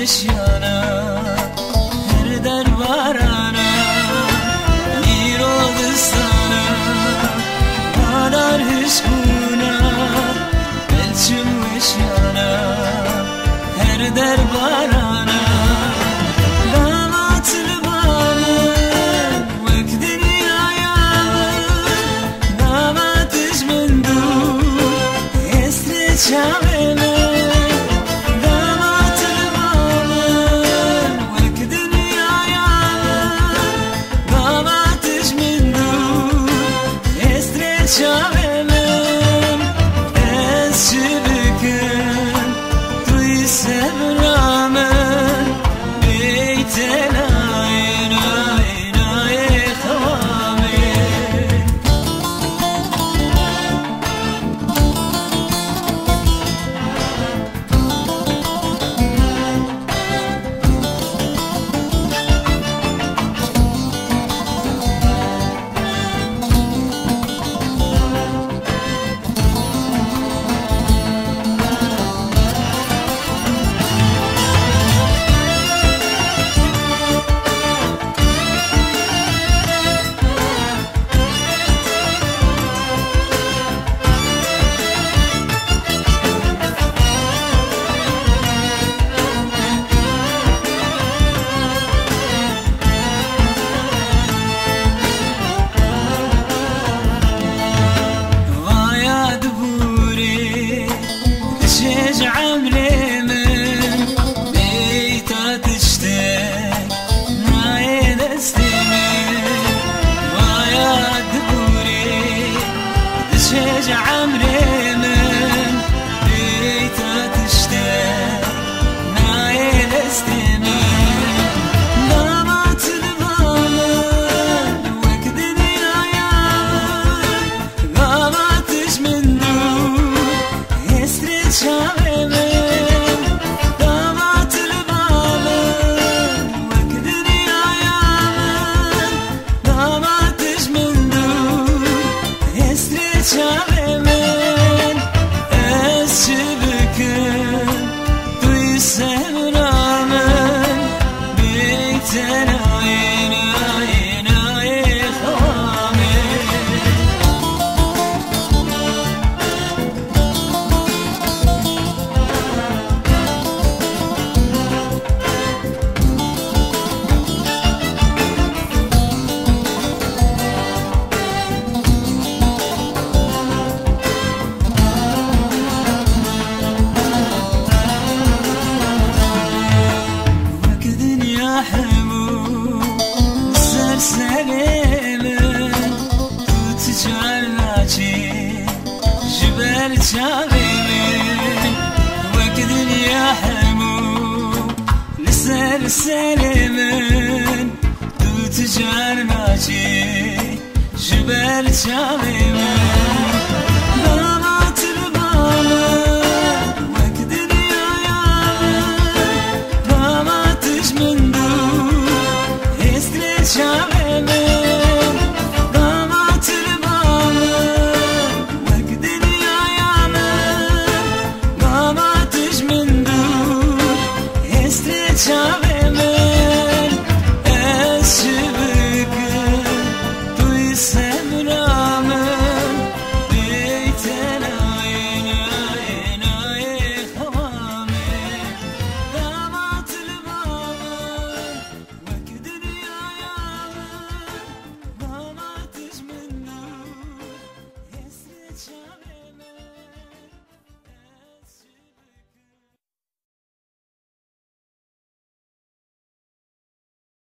وشیانا هر دربارانا نیرو دستانا مادر هشکونا بلچم وشیانا هر دربارانا دامات البامن وك دنيايا داماتش من دور يستريتشاوينا عمري من بيتا تشتاق نايل استمين دامات البامن وك دنيايا داماتش من دور يسرد شامين دامات البامن وك دنيايا داماتش من دور يسرد شامين جبال شامين وك دنيا حمو لسال السلمين دوت جار ناجي جبال شامين دامات البامن وك دنيا يامن داماتش من دور يستريد شامين Chame